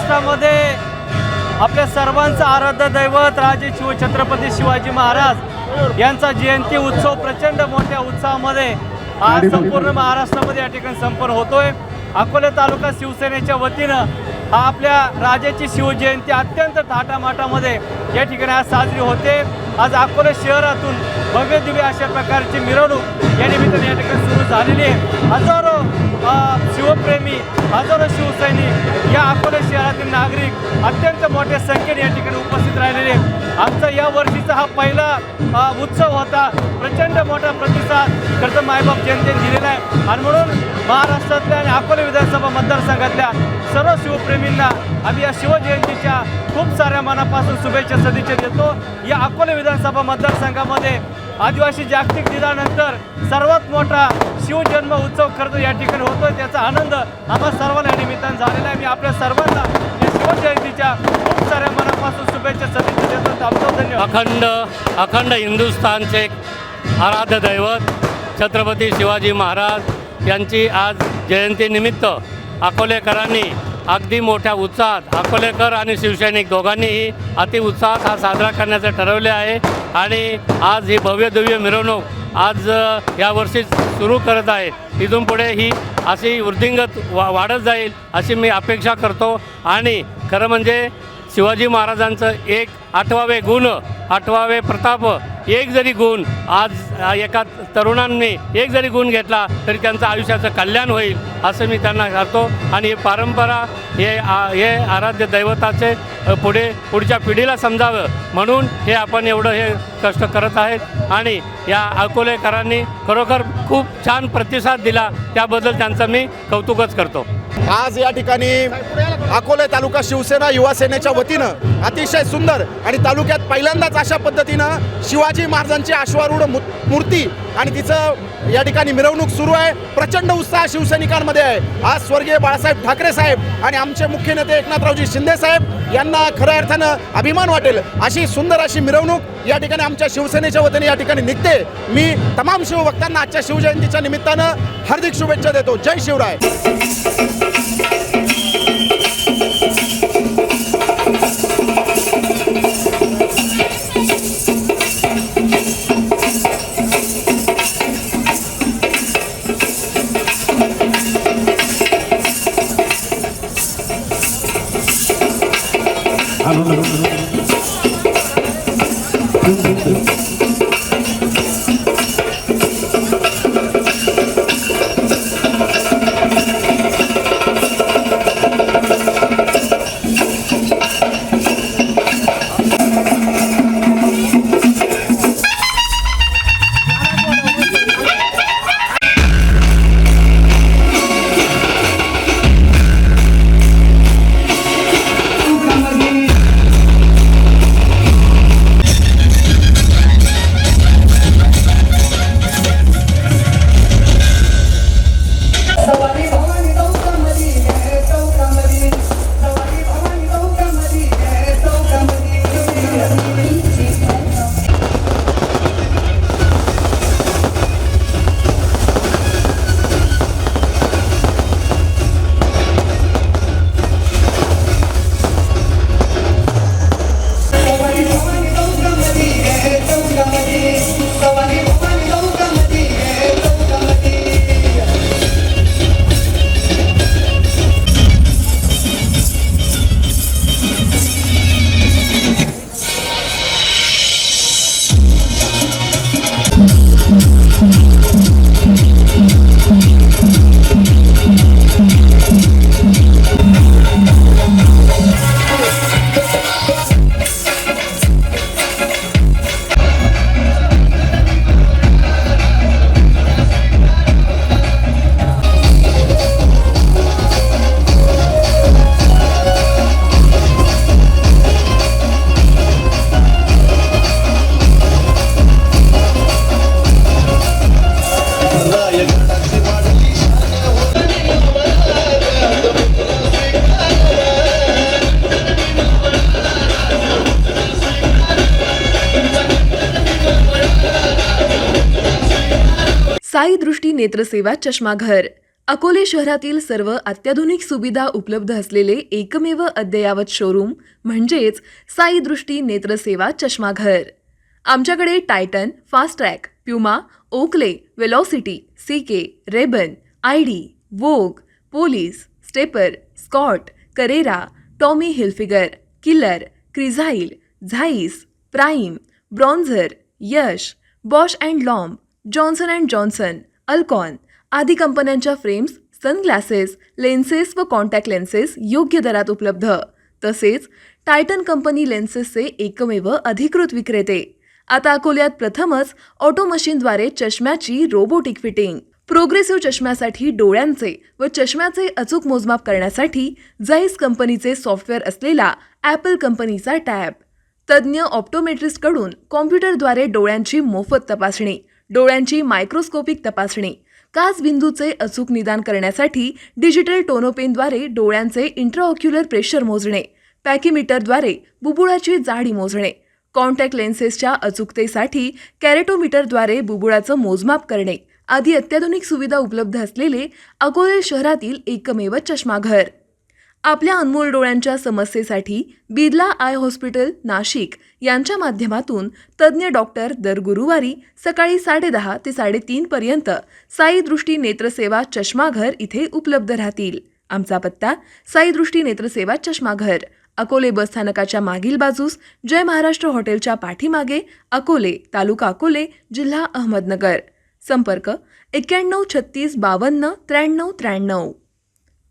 महाराष्ट्रामध्ये आपल्या सर्वांचं आराध्य दैवत राजे शिवछत्रपती शिवाजी महाराज यांचा जयंती उत्सव प्रचंड मोठ्या उत्साहामध्ये आज संपूर्ण महाराष्ट्रामध्ये या ठिकाणी संपन्न होतोय। अकोले तालुका शिवसेनेच्या वतीनं हा आपल्या राजाची शिवजयंती अत्यंत थाटामाटामध्ये या ठिकाणी आज साजरी होते। आज अकोले शहरातून भव्य दिव्य अशा प्रकारची मिरवणूक या निमित्ताने या ठिकाणी सुरू झालेली आहे। हजारो शिवप्रेमी, हजारो शिवसैनिक, या अकोले शहरातील नागरिक अत्यंत मोठ्या संख्येने या ठिकाणी उपस्थित राहिलेले आहेत। आमचा या वर्षीचा हा पहिला उत्सव होता। प्रचंड मोठा प्रतिसाद खरं मायबाप जनतेने दिलेला आहे आणि म्हणून महाराष्ट्रातल्या आणि अकोले विधानसभा मतदारसंघातल्या सर्व शिवप्रेमींना आम्ही या शिवजयंतीच्या खूप साऱ्या मनापासून शुभेच्छा सदिच्छा देतो। या अकोले विधानसभा मतदारसंघामध्ये आदिवासी जागतिक दिनानंतर सर्वात मोठा शिवजन्म उत्सव खरं या ठिकाणी होतो। त्याचा आनंद आम्हा सर्वांना निमित्तानं झालेला आहे। मी आपल्या सर्वांना या शिवजयंतीच्या खूप साऱ्या मनापासून शुभेच्छा सदिच्छा देतो। थांबतो, धन्यवाद। अखंड हिंदुस्थानचे आराध्य दैवत छत्रपती शिवाजी महाराज यांची आज जयंतीनिमित्त अकोलेकरांनी अगदी मोठ्या उत्साहात, अकोलेकर आणि शिवसैनिक दोघांनीही अतिउत्साहात हा साजरा करण्याचे ठरवले आहे आणि आज ही भव्य दिव्य मिरवणूक आज यावर्षी सुरू करत आहे। इथून पुढे ही अशी वृद्धिंगत वाढत जाईल अशी मी अपेक्षा करतो आणि खरं म्हणजे शिवाजी महाराजांचं एक 8वावे गुण, 8वावे प्रताप, एक जरी गुण आज एका तरुणांनी एक जरी गुण घेतला तरी त्यांचं आयुष्याचं कल्याण होईल असं मी त्यांना करतो आणि ही परंपरा हे आराध्य दैवताचे पुढच्या पिढीला समजावं म्हणून हे आपण एवढं हे कष्ट करत आहेत आणि या अकोलेकरांनी खरोखर खूप छान प्रतिसाद दिला, त्याबद्दल त्यांचं मी कौतुकच करतो। आज या ठिकाणी अकोले तालुका शिवसेना युवा सेनेच्या वतीनं अतिशय सुंदर आणि तालुक्यात पहिल्यांदाच अशा पद्धतीनं शिवाजी महाराजांची अश्वारूढ मूर्ती आणि तिचं या ठिकाणी मिरवणूक सुरू आहे। प्रचंड उत्साह शिवसैनिकांमध्ये आहे। आज स्वर्गीय बाळासाहेब ठाकरे साहेब आणि आमचे मुख्य नेते एकनाथरावजी शिंदे साहेब यांना खऱ्या अर्थानं अभिमान वाटेल अशी सुंदर अशी मिरवणूक या ठिकाणी आमच्या शिवसेनेच्या वतीने या ठिकाणी निघते। मी तमाम शिवभक्तांना आजच्या शिवजयंतीच्या निमित्तानं हार्दिक शुभेच्छा देतो। जय शिवराय। साई दृष्टी नेत्रसेवा चष्माघर अकोले शहरातील सर्व अत्याधुनिक सुविधा उपलब्ध असलेले एकमेव अद्ययावत शोरूम म्हणजेच साई दृष्टी नेत्रसेवा चष्माघर. आमच्याकडे Titan, Fastrack, Puma, Oakley, Velocity, CK, Ray-Ban, ID, Vogue, Police, Stepper, Scott, Carrera, Tommy Hilfiger, Killer, Crizal, Zeiss, Prime, Bronzer, Yash, Bausch and Lomb, Johnson and Johnson, Alcon आदी कंपन्यांच्या फ्रेम्स, सनग्लासेस, लेन्सेस व contact lenses योग्य दरात उपलब्ध. तसेच Titan company लेन्सेसचे एकमेव अधिकृत विक्रेते. आता अकोल्यात प्रथमच ऑटो मशीनद्वारे चष्म्याची रोबोटिक फिटिंग. प्रोग्रेसिव्ह चष्म्यासाठी डोळ्यांचे व चष्म्याचे अचूक मोजमाप करण्यासाठी जाईस कंपनीचे सॉफ्टवेअर असलेला ॲपल कंपनीचा टॅब. तज्ज्ञ ऑप्टोमेट्रिस्टकडून कॉम्प्युटरद्वारे डोळ्यांची मोफत तपासणी, डोळ्यांची मायक्रोस्कोपिक तपासणी, काच बिंदूचे अचूक निदान करण्यासाठी डिजिटल टोनोपेनद्वारे डोळ्यांचे इंट्राऑक्युलर प्रेशर मोजणे, पॅकीमीटरद्वारे बुबुळाची जाडी मोजणे, कॉन्टॅक्ट लेन्सेसच्या अचूकतेसाठी कॅरेटोमीटरद्वारे बुबुळाचं मोजमाप करणे आदी अत्याधुनिक सुविधा उपलब्ध असलेले अकोले शहरातील एकमेव चष्माघर. आपल्या अनमोल डोळ्यांच्या समस्येसाठी बिर्ला आय हॉस्पिटल नाशिक यांच्या माध्यमातून तज्ज्ञ डॉक्टर दर गुरुवारी सकाळी 10:30 ते 3:30 पर्यंत साई दृष्टी नेत्रसेवा चष्माघर इथे उपलब्ध राहतील. आमचा पत्ता साई दृष्टी नेत्रसेवा चष्माघर, अकोले बसस्थानकाच्या मागील बाजूस, जय महाराष्ट्र हॉटेलच्या पाठीमागे, अकोले, तालुका अकोले, जिल्हा अहमदनगर. संपर्क 91 36 52 93 93.